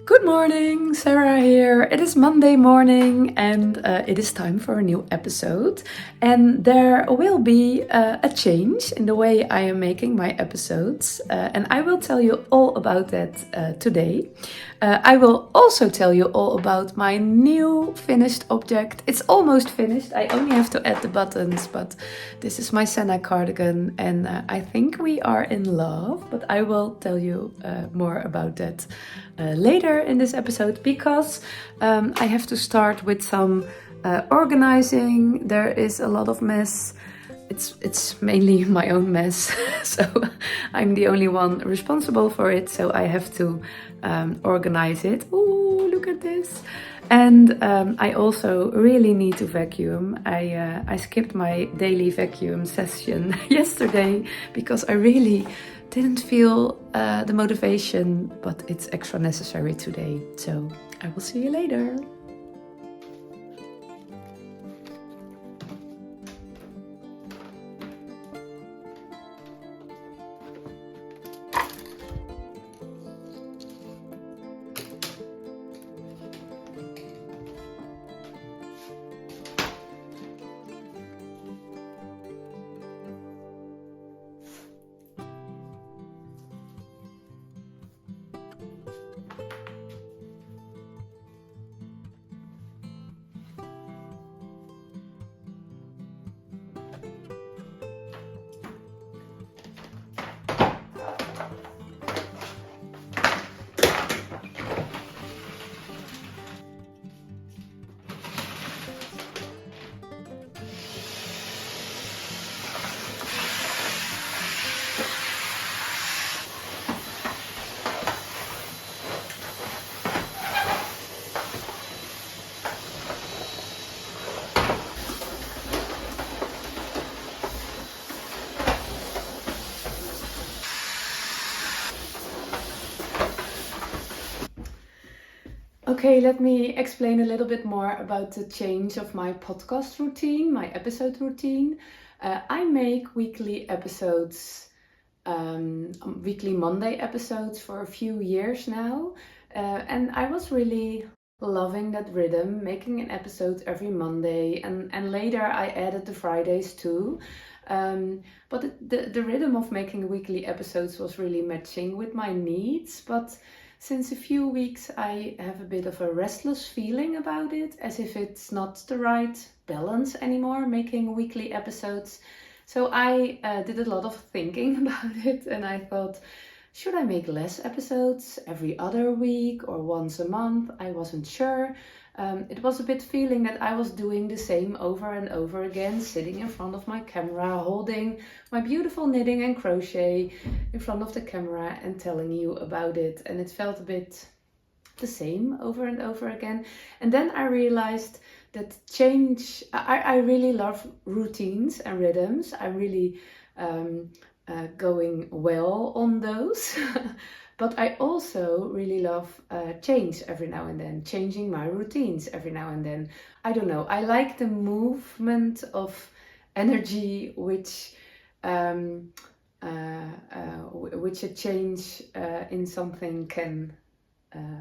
Good morning, Sarah here. It is Monday morning and it is time for a new episode. And there will be a change in the way I am making my episodes. And I will tell you all about that today. I will also tell you all about my new finished object. It's almost finished. I only have to add the buttons, but this is my Sanna cardigan and I think we are in love. But I will tell you more about that later in this episode because I have to start with some organizing. There is a lot of mess. It's mainly my own mess, so I'm the only one responsible for it. So I have to organize it. Oh, look at this! And I also really need to vacuum. I skipped my daily vacuum session yesterday because I really didn't feel the motivation, but it's extra necessary today. So I will see you later. Okay, let me explain a little bit more about the change of my podcast routine, my episode routine. I make weekly episodes, weekly Monday episodes for a few years now. And I was really loving that rhythm, making an episode every Monday. And later I added the Fridays too. But the rhythm of making weekly episodes was really matching with my needs. But since a few weeks, I have a bit of a restless feeling about it, as if it's not the right balance anymore, making weekly episodes. So I did a lot of thinking about it, and I thought, should I make less episodes every other week or once a month? I wasn't sure. It was a bit feeling that I was doing the same over and over again, sitting in front of my camera, holding my beautiful knitting and crochet in front of the camera and telling you about it. And it felt a bit the same over and over again. And then I realized that change, I really love routines and rhythms. I really going well on those. But I also really love change every now and then, changing my routines every now and then. I don't know, I like the movement of energy which which a change in something can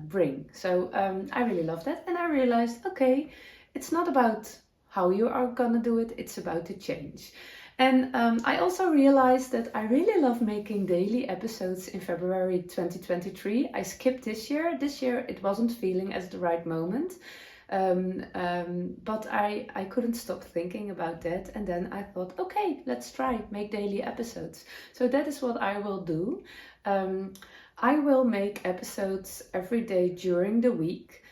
bring. So I really love that, and I realized, okay, it's not about how you are gonna do it, it's about the change. And I also realized that I really love making daily episodes in February 2023. I skipped this year. This year it wasn't feeling as the right moment. But I couldn't stop thinking about that. And then I thought, okay, let's try make daily episodes. So that is what I will do. I will make episodes every day during the week.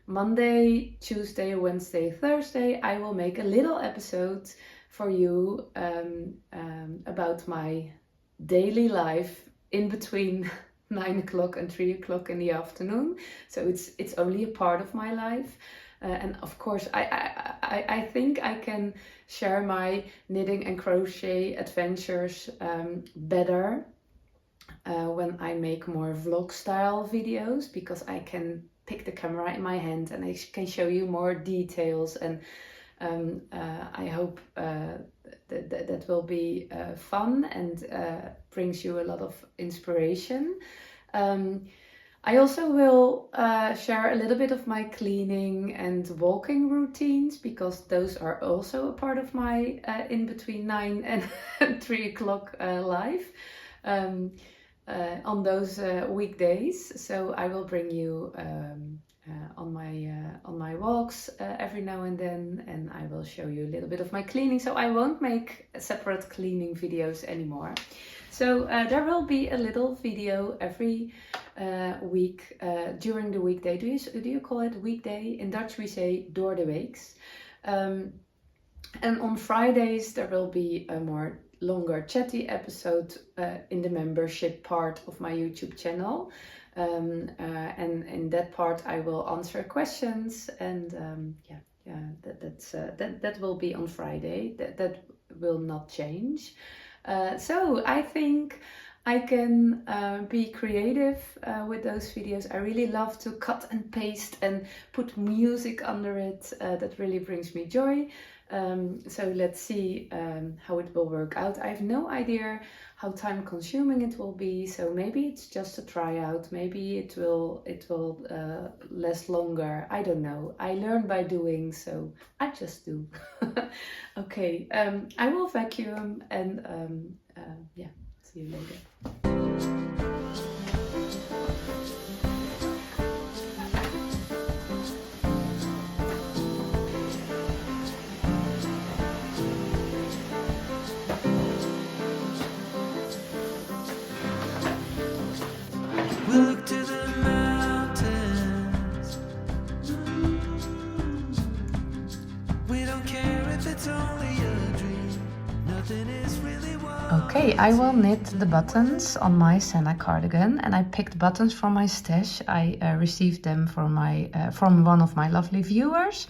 Monday, Tuesday, Wednesday, Thursday, I will make a little episode for you about my daily life in between 9 o'clock and 3 o'clock in the afternoon. So it's only a part of my life. And of course, I think I can share my knitting and crochet adventures better when I make more vlog style videos, because I can pick the camera in my hand and I can show you more details, and I hope that will be fun and brings you a lot of inspiration. I also will share a little bit of my cleaning and walking routines, because those are also a part of my in between 9 and 3 o'clock life on those weekdays. So I will bring you on my walks every now and then, and I will show you a little bit of my cleaning. So I won't make separate cleaning videos anymore. So there will be a little video every week during the weekday. Do you call it weekday? In Dutch we say door de weeks. And on Fridays there will be a more longer chatty episode in the membership part of my YouTube channel. And in that part I will answer questions, and that will be on Friday. That will not change. So I think I can be creative with those videos. I really love to cut and paste and put music under it. That really brings me joy. So let's see how it will work out. I have no idea how time consuming it will be, so maybe it's just a tryout. Maybe it will last longer. I don't know. I learn by doing, so I just do. Okay, I will vacuum, and yeah, see you later. We'll look to the mountains. We don't care if it's only a dream. Nothing is really what. Okay, I will knit the buttons on my Sanna cardigan, and I picked buttons from my stash. I received them from one of my lovely viewers.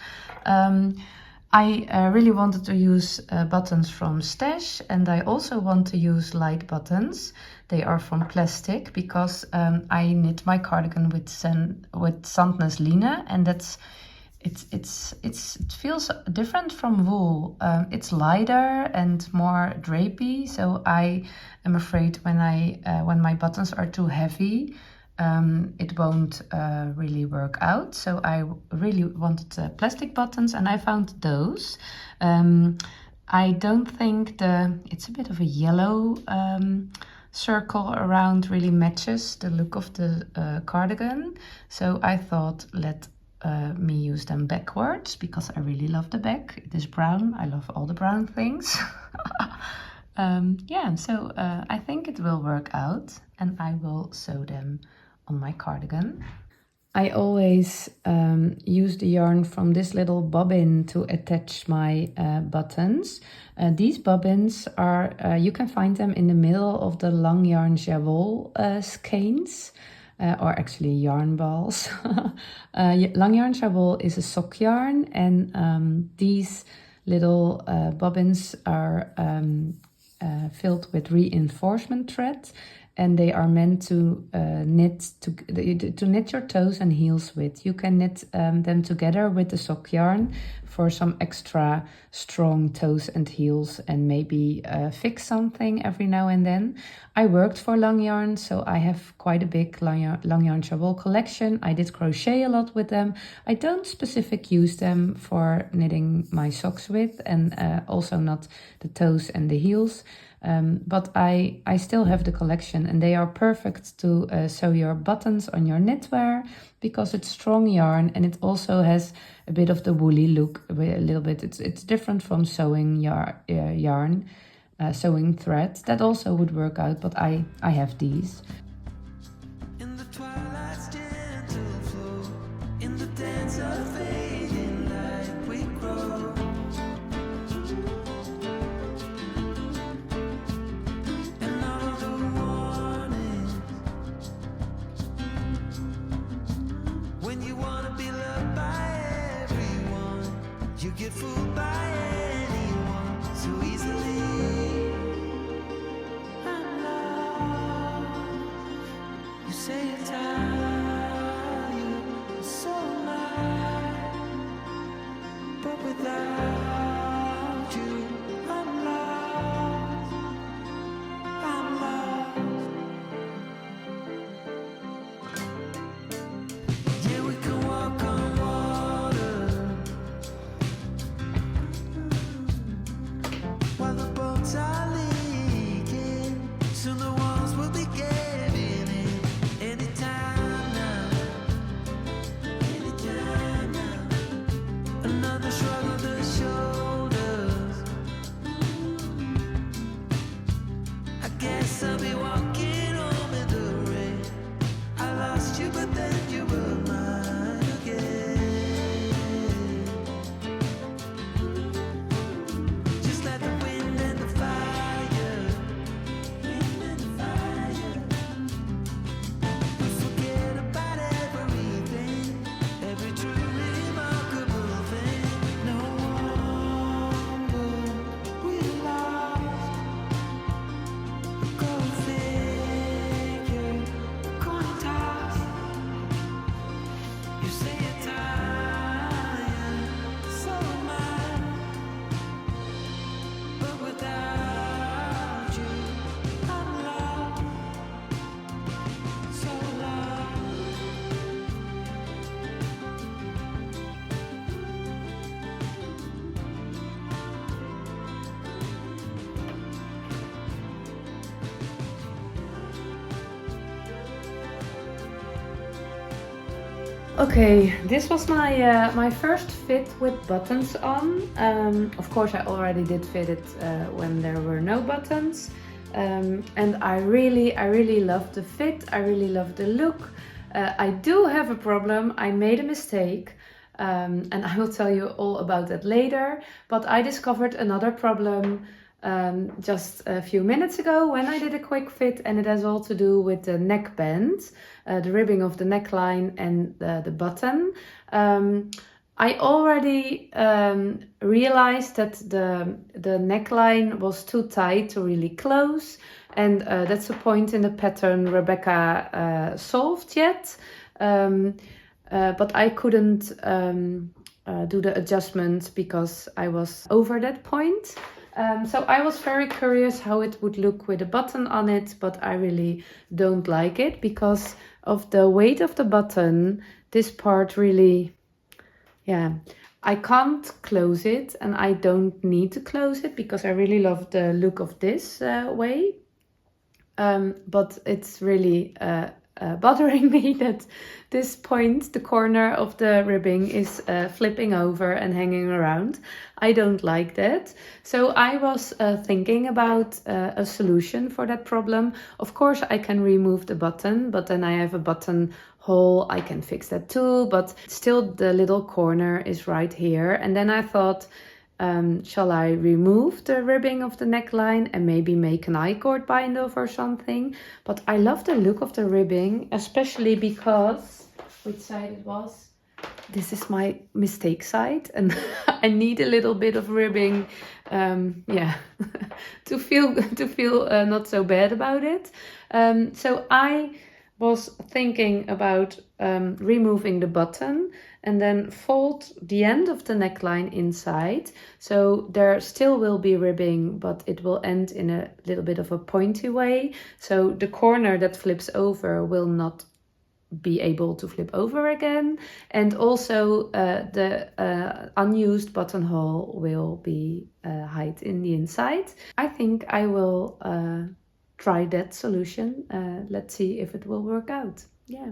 I really wanted to use buttons from stash, and I also want to use light buttons. They are from plastic, because I knit my cardigan with Sandnes line, and it feels different from wool. It's lighter and more drapey, so I am afraid when my buttons are too heavy, it won't really work out. So I really wanted plastic buttons, and I found those. I don't think it's a bit of a yellow circle around really matches the look of the cardigan. So I thought, let me use them backwards, because I really love the back. It is brown. I love all the brown things. Yeah, so I think it will work out, and I will sew them on my cardigan. I always use the yarn from this little bobbin to attach my buttons. These bobbins are, you can find them in the middle of the long yarn Jawol skeins, or actually yarn balls. Long yarn Jawol is a sock yarn, and these little bobbins are filled with reinforcement thread, and they are meant to knit your toes and heels with. You can knit them together with the sock yarn for some extra strong toes and heels, and maybe fix something every now and then. I worked for long yarn, so I have quite a big long yarn Jawol collection. I did crochet a lot with them. I don't specifically use them for knitting my socks with, and also not the toes and the heels. But I still have the collection, and they are perfect to sew your buttons on your knitwear, because it's strong yarn, and it also has a bit of the woolly look, a little bit. It's different from sewing yarn, sewing thread. That also would work out, but I have these. In the twilight's gentle flow, in the dance of fading light we grow. And all the warnings, when you wanna be loved by everyone, you get fooled by anyone so easily. lost you, but then you were mine again. Just like the wind and the fire, wind and fire. We forget about everything, every truly remarkable thing. No wonder we lost. Go figure, coin toss. You say you're tired, so am I. But without you, I'm lost, so lost. Okay, this was my first fit with buttons on. Of course, I already did fit it when there were no buttons, and I really love the fit. I really love the look. I do have a problem. I made a mistake, and I will tell you all about that later. But I discovered another problem just a few minutes ago when I did a quick fit, and it has all to do with the neckband, the ribbing of the neckline and the button. I already realized that the neckline was too tight to really close, and that's a point in the pattern Rebecca solved yet, but I couldn't do the adjustments because I was over that point. So I was very curious how it would look with a button on it, but I really don't like it because of the weight of the button. This part really, yeah, I can't close it, and I don't need to close it because I really love the look of this way. But it's really bothering me that this point, the corner of the ribbing, is flipping over and hanging around. I don't like that. So I was thinking about a solution for that problem. Of course, I can remove the button, but then I have a button hole. I can fix that too, but still the little corner is right here. And then I thought, shall I remove the ribbing of the neckline and maybe make an I-cord bind off or something? But I love the look of the ribbing, especially because, which side it was? This is my mistake side, and I need a little bit of ribbing, yeah, to feel not so bad about it. So I was thinking about removing the button and then fold the end of the neckline inside. So there still will be ribbing, but it will end in a little bit of a pointy way. So the corner that flips over will not be able to flip over again. And also the unused buttonhole will be hide in the inside. I think I will try that solution. Let's see if it will work out. Yeah.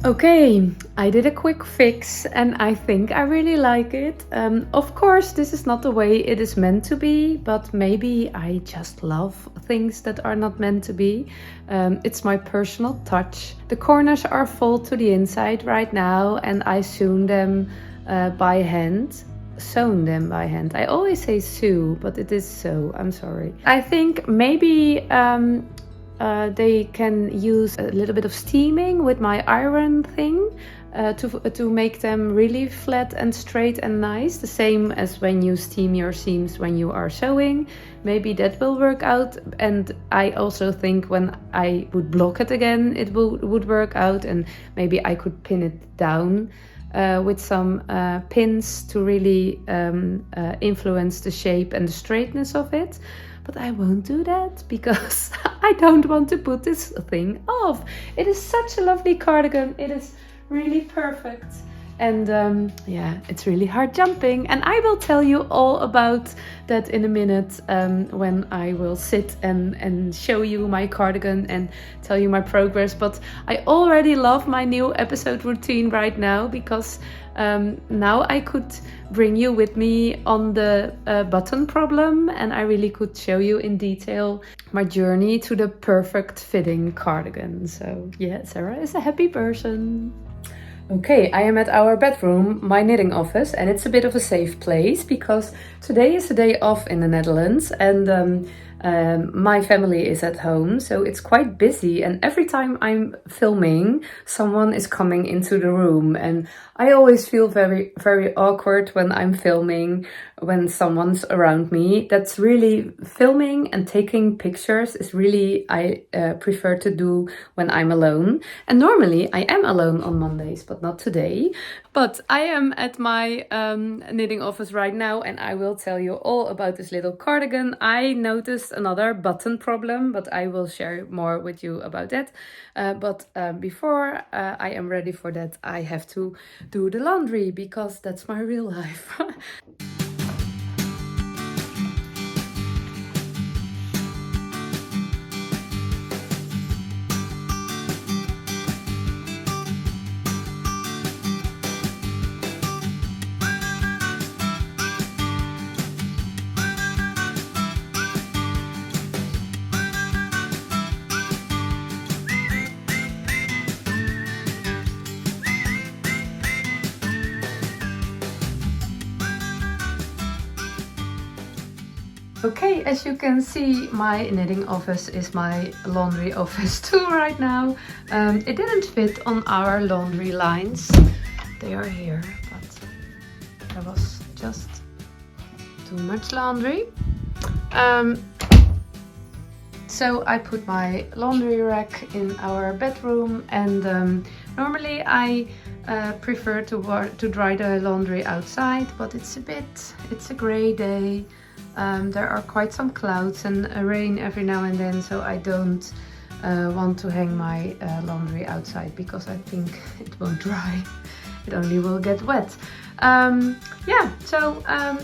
Okay, I did a quick fix and I think I really like it. Of course, this is not the way it is meant to be, but maybe I just love things that are not meant to be. It's my personal touch. The corners are full to the inside right now and I sewn them by hand. Sewn them by hand. I always say sew, but it is sew. I'm sorry. I think maybe they can use a little bit of steaming with my iron thing to make them really flat and straight and nice. The same as when you steam your seams when you are sewing. Maybe that will work out. And I also think when I would block it again, it would work out. And maybe I could pin it down with some pins to really influence the shape and the straightness of it. But I won't do that because I don't want to put this thing off. It is such a lovely cardigan. It is really perfect. And yeah, it's really hard jumping. And I will tell you all about that in a minute when I will sit and show you my cardigan and tell you my progress. But I already love my new episode routine right now because now I could bring you with me on the button problem and I really could show you in detail my journey to the perfect fitting cardigan. So yeah, Sarah is a happy person. Okay, I am at our bedroom, my knitting office, and it's a bit of a safe place because today is a day off in the Netherlands and my family is at home, so it's quite busy, and every time I'm filming, someone is coming into the room and I always feel very, very awkward when I'm filming, when someone's around me. That's really filming and taking pictures is really I prefer to do when I'm alone. And normally I am alone on Mondays, but not today. But I am at my knitting office right now and I will tell you all about this little cardigan. I noticed another button problem, but I will share more with you about that. But before I am ready for that, I have to do the laundry because that's my real life. Okay, as you can see, my knitting office is my laundry office too right now. It didn't fit on our laundry lines. They are here, but there was just too much laundry. So I put my laundry rack in our bedroom and normally I prefer to dry the laundry outside, but it's a gray day. There are quite some clouds and rain every now and then, so I don't want to hang my laundry outside because I think it won't dry. It only will get wet. Yeah, so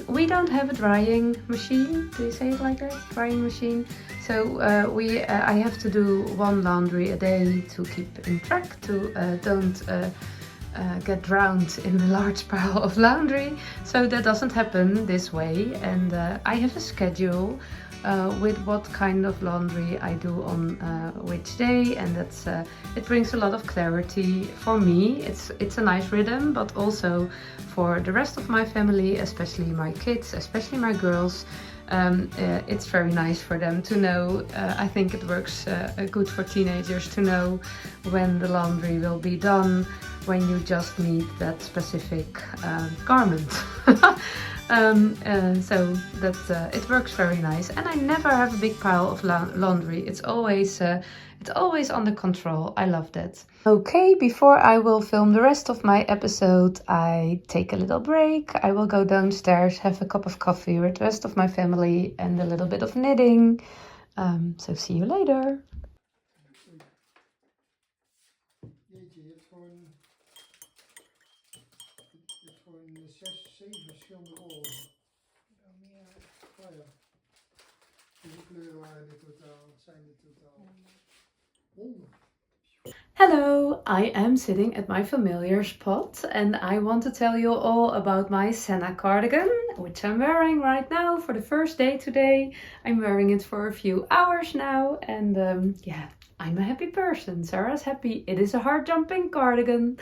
we don't have a drying machine. Do you say it like that? Drying machine. So I have to do one laundry a day to keep in track, to don't get drowned in a large pile of laundry. So that doesn't happen this way, and I have a schedule with what kind of laundry I do on which day, and that's it brings a lot of clarity for me. It's a nice rhythm, but also for the rest of my family, especially my kids, especially my girls. It's very nice for them to know. I think it works good for teenagers to know when the laundry will be done, when you just need that specific garment. So that it works very nice, and I never have a big pile of laundry. It's always under control. I love that. Okay, before I will film the rest of my episode, I take a little break. I will go downstairs, have a cup of coffee with the rest of my family and a little bit of knitting. So see you later. Jeetje, je hebt gewoon 6, 7 verschillende rollen. Ja, meer. Oh ja. Hoeveel kleuren waren dit totaal? Zijn dit totaal? 100. Hello, I am sitting at my familiar spot and I want to tell you all about my Sanna cardigan, which I'm wearing right now for the first day today. I'm wearing it for a few hours now and yeah, I'm a happy person. Sarah's happy. It is a hard jumping cardigan.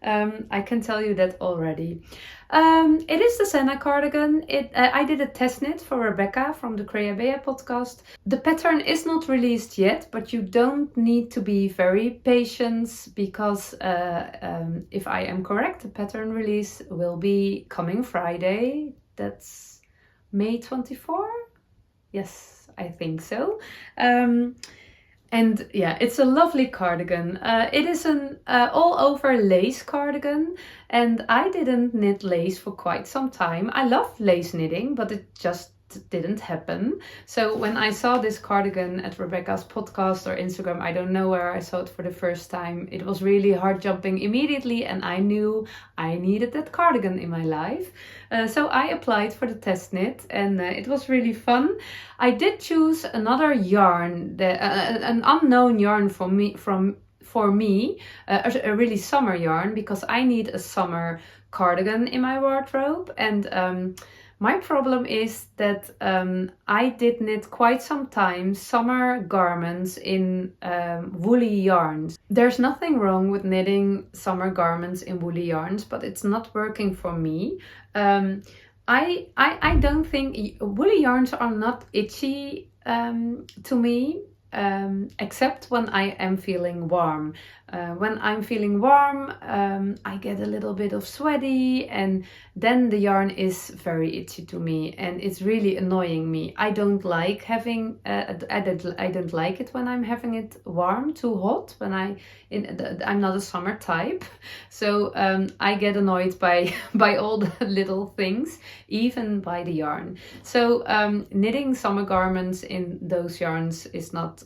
I can tell you that already. It is the Sanna cardigan. I did a test knit for Rebecca from the Crayabea podcast. The pattern is not released yet, but you don't need to be very patient because if I am correct, the pattern release will be coming Friday. That's May 24? Yes, I think so. And yeah, it's a lovely cardigan. It is an all over lace cardigan and I didn't knit lace for quite some time. I love lace knitting, but it just didn't happen. So when I saw this cardigan at Rebecca's podcast or Instagram, I don't know where I saw it for the first time, it was really hard jumping immediately and I knew I needed that cardigan in my life. So I applied for the test knit and it was really fun. I did choose another yarn, an unknown yarn for me, a really summer yarn, because I need a summer cardigan in my wardrobe. And my problem is that I did knit quite some time summer garments in woolly yarns. There's nothing wrong with knitting summer garments in woolly yarns, but it's not working for me. I don't think woolly yarns are not itchy to me. Except when I am feeling warm. When I'm feeling warm, I get a little bit of sweaty and then the yarn is very itchy to me and it's really annoying me. I don't like having, I don't like it when I'm having it warm, too hot, when I'm not a summer type. So I get annoyed by all the little things, even by the yarn. So knitting summer garments in those yarns is not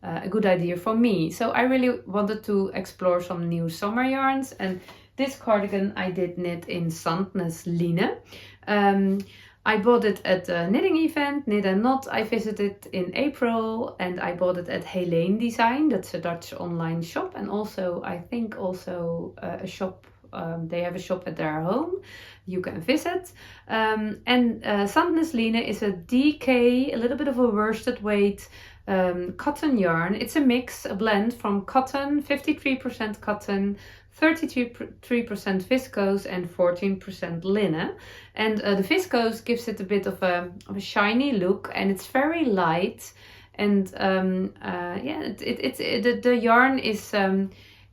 a good idea for me. So I really wanted to explore some new summer yarns, and this cardigan I did knit in Sandnes line. I bought it at a knitting event, Knit and Knot. I visited in April and I bought it at Helene Design. That's a Dutch online shop and also I think also a shop. They have a shop at their home you can visit. And Sandnes line is a DK, a little bit of a worsted weight cotton yarn. It's a mix, a blend from cotton, 53% cotton, 33% viscose and 14% linen. And the viscose gives it a bit of a shiny look and it's very light. And yeah, the yarn is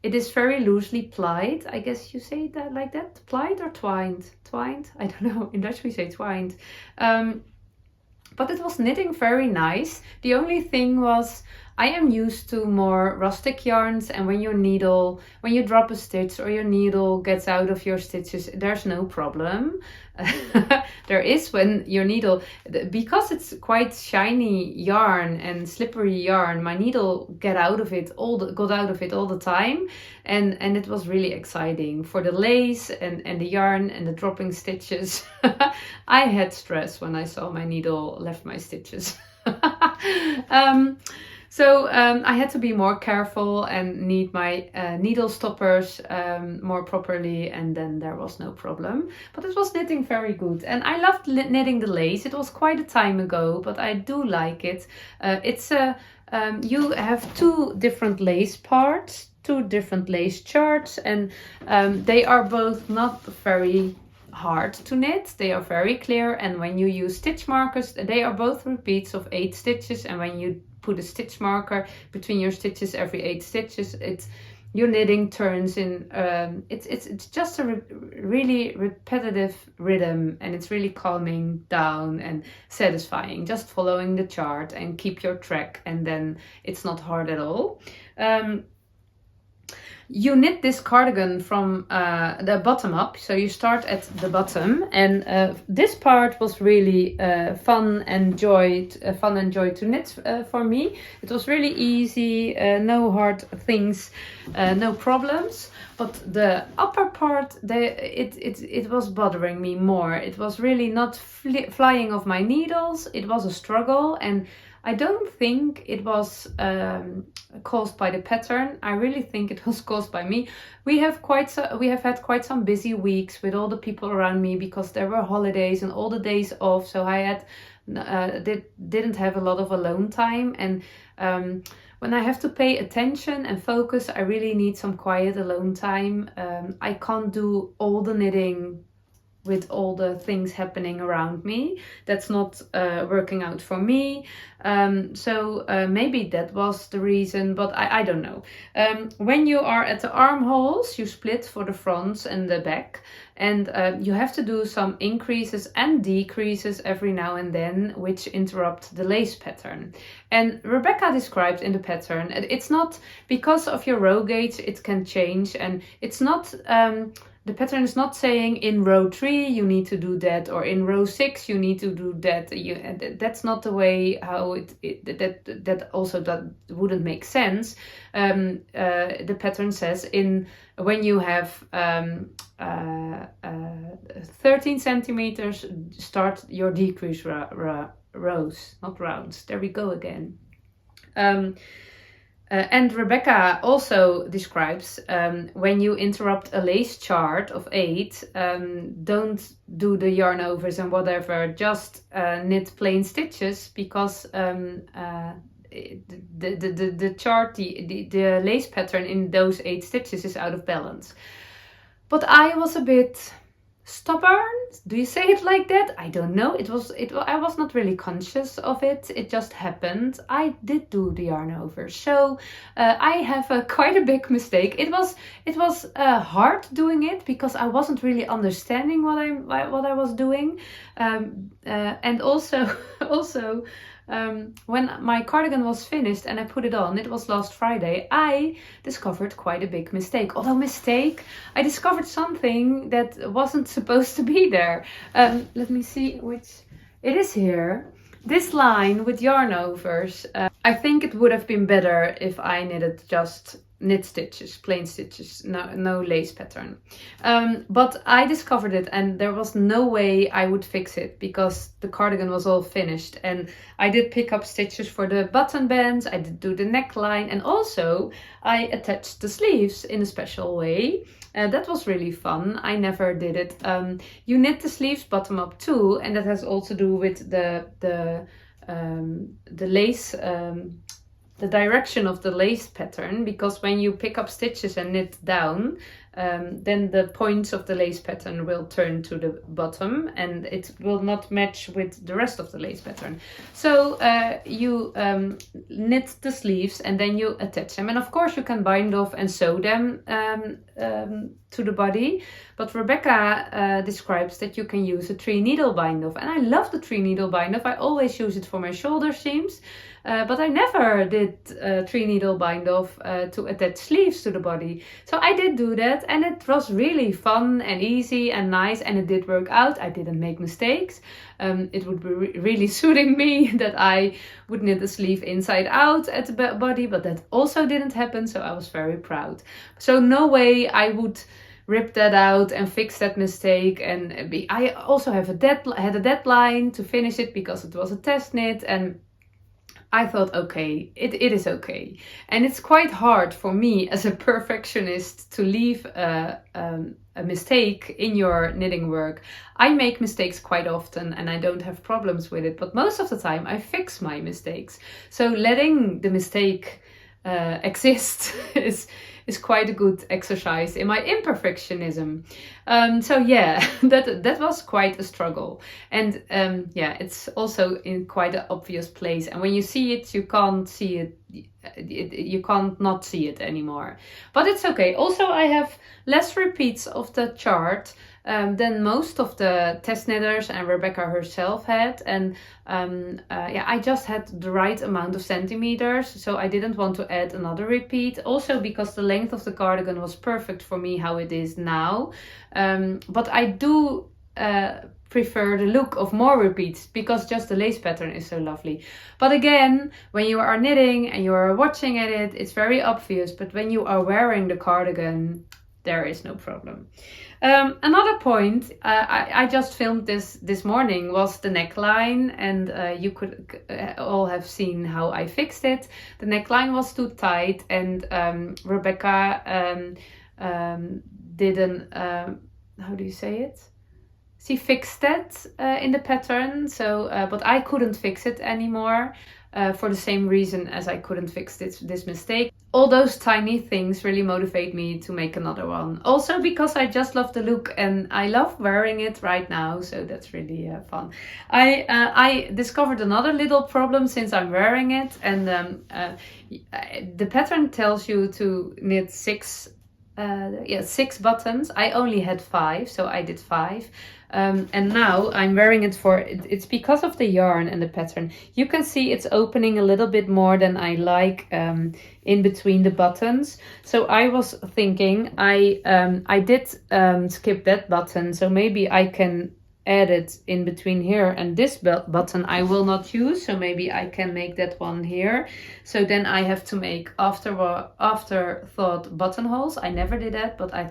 it is very loosely plied. I guess you say that like that, plied or twined? Twined? I don't know. In Dutch we say twined. But it was knitting very nice. The only thing was I am used to more rustic yarns, and when you drop a stitch or your needle gets out of your stitches, there's no problem. There is when your needle, because it's quite shiny yarn and slippery yarn, my needle got out of it all the time, and it was really exciting for the lace and the yarn and the dropping stitches. I had stress when I saw my needle left my stitches. So I had to be more careful and knead my needle stoppers more properly, and then there was no problem. But it was knitting very good, and I loved knitting the lace. It was quite a time ago, but I do like it. You have two different lace parts, two different lace charts, and they are both not very hard to knit. They are very clear, and when you use stitch markers, they are both repeats of 8 stitches, and when you put a stitch marker between your stitches every 8 stitches, your knitting turns in. It's just a really repetitive rhythm, and it's really calming down and satisfying. Just following the chart and keep your track, and then it's not hard at all. You knit this cardigan from the bottom up, so you start at the bottom, and this part was really fun and joy to knit for me. It was really easy, no hard things, no problems. But the upper part, it was bothering me more. It was really not flying off my needles. It was a struggle, and I don't think it was caused by the pattern. I really think it was caused by me. We have had quite some busy weeks with all the people around me because there were holidays and all the days off. So I had didn't have a lot of alone time, and when I have to pay attention and focus, I really need some quiet alone time. I can't do all the knitting with all the things happening around me. That's not working out for me. So maybe that was the reason, but I don't know. When you are at the armholes, you split for the fronts and the back, and you have to do some increases and decreases every now and then, which interrupt the lace pattern. And Rebecca described in the pattern, it's not because of your row gauge, it can change, and it's not the pattern is not saying in row 3 you need to do that, or in row 6 you need to do that. That's not the way how that also that wouldn't make sense. The pattern says when you have 13 centimeters, start your decrease rows, not rounds. There we go again. And Rebecca also describes when you interrupt a lace chart of 8, don't do the yarn overs and whatever, just knit plain stitches, because the chart, the lace pattern in those 8 stitches is out of balance. But I was a bit stubborn. Do you say it like that? I don't know. I was not really conscious of it. It just happened. I did do the yarn over, so I have quite a big mistake. It was hard doing it because I wasn't really understanding what I was doing, and also when my cardigan was finished and I put it on, it was last Friday, I discovered quite a big mistake. I discovered something that wasn't supposed to be there. Let me see which it is here. This line with yarn overs, I think it would have been better if I knitted just knit stitches, plain stitches, no lace pattern. But I discovered it, and there was no way I would fix it because the cardigan was all finished, and I did pick up stitches for the button bands, I did do the neckline, and also I attached the sleeves in a special way. That was really fun. I never did it. You knit the sleeves bottom up too, and that has also to do with the lace, the direction of the lace pattern, because when you pick up stitches and knit down, then the points of the lace pattern will turn to the bottom and it will not match with the rest of the lace pattern. So you knit the sleeves and then you attach them, and of course you can bind off and sew them to the body, but Rebecca describes that you can use a 3-needle bind off, and I love the 3-needle bind off. I always use it for my shoulder seams, but I never did 3-needle bind off to attach sleeves to the body. So I did do that, and it was really fun and easy and nice, and it did work out. I didn't make mistakes. It would be really suiting me that I would knit the sleeve inside out at the body, but that also didn't happen, so I was very proud. So no way I would rip that out and fix that mistake. And I also had a deadline to finish it because it was a test knit, and I thought, okay, it is okay. And it's quite hard for me as a perfectionist to leave a mistake in your knitting work. I make mistakes quite often and I don't have problems with it, but most of the time I fix my mistakes. So letting the mistake exist is quite a good exercise in my imperfectionism. So yeah, that was quite a struggle. And yeah, it's also in quite an obvious place. And when you see it, you can't see it. You can't not see it anymore. But it's okay. Also, I have less repeats of the chart than most of the test knitters and Rebecca herself had. And yeah, I just had the right amount of centimeters, so I didn't want to add another repeat. Also because the length of the cardigan was perfect for me how it is now. But I do prefer the look of more repeats because just the lace pattern is so lovely. But again, when you are knitting and you are watching at it, it's very obvious. But when you are wearing the cardigan, there is no problem. Another point I just filmed this morning was the neckline, and you could all have seen how I fixed it. The neckline was too tight, and Rebecca didn't how do you say it? She fixed it in the pattern, so but I couldn't fix it anymore for the same reason as I couldn't fix this mistake. All those tiny things really motivate me to make another one. Also because I just love the look and I love wearing it right now, so that's really fun. I discovered another little problem since I'm wearing it, and the pattern tells you to knit 6 buttons. I only had 5, so I did 5. And now I'm wearing it it's because of the yarn and the pattern. You can see it's opening a little bit more than I like in between the buttons. So I was thinking I did skip that button, so maybe I can add it in between here, and this button I will not use, so maybe I can make that one here. So then I have to make afterthought buttonholes. I never did that, but I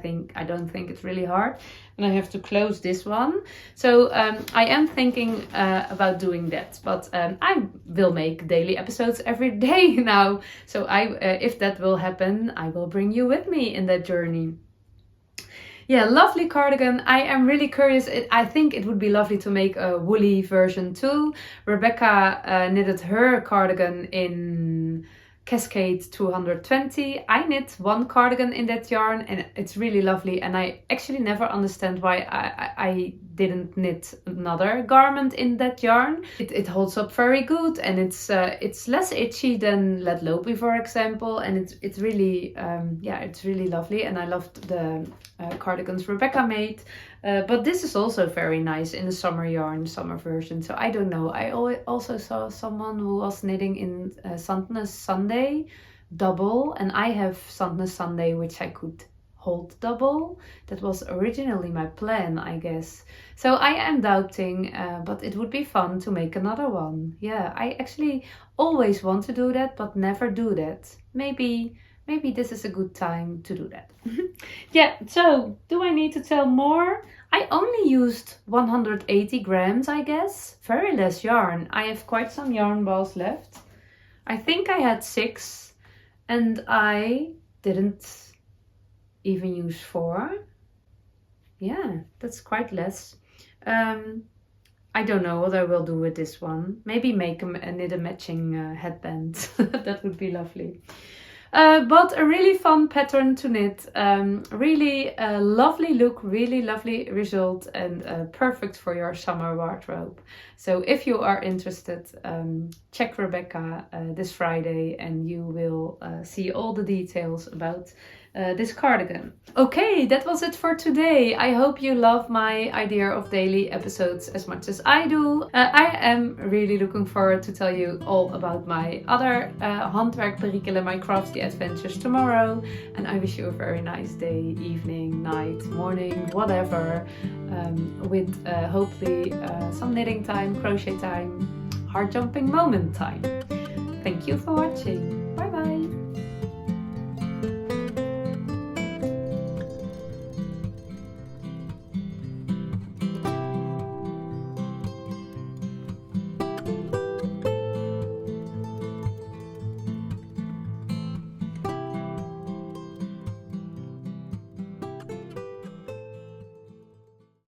don't think it's really hard. And I have to close this one. So I am thinking about doing that, but I will make daily episodes every day now. So if that will happen, I will bring you with me in that journey. Yeah, lovely cardigan. I am really curious. I think it would be lovely to make a woolly version too. Rebecca knitted her cardigan in Cascade 220. I knit one cardigan in that yarn, and it's really lovely, and I actually never understand why I didn't knit another garment in that yarn. It holds up very good, and it's less itchy than Let Lopey, for example, and it's really it's really lovely, and I loved the cardigans Rebecca made. But this is also very nice in the summer version. So I don't know. I also saw someone who was knitting in Sandnes Sunday double, and I have Sandnes Sunday which I could hold double. That was originally my plan, I guess. So I am doubting, but it would be fun to make another one. Yeah, I actually always want to do that, but never do that. Maybe this is a good time to do that. Yeah, so do I need to tell more? I only used 180 grams, I guess. Very less yarn. I have quite some yarn balls left. I think I had 6, and I didn't even use 4. Yeah, that's quite less. I don't know what I will do with this one. Maybe knit a matching headband. That would be lovely. But a really fun pattern to knit, really lovely look, really lovely result, and perfect for your summer wardrobe. So if you are interested, check Rebecca this Friday, and you will see all the details about this cardigan. Okay, that was it for today. I hope you love my idea of daily episodes as much as I do. I am really looking forward to tell you all about my other handwerk perikelen, my crafty adventures tomorrow. And I wish you a very nice day, evening, night, morning, whatever, with hopefully some knitting time, crochet time, heart jumping moment time. Thank you for watching. Bye bye.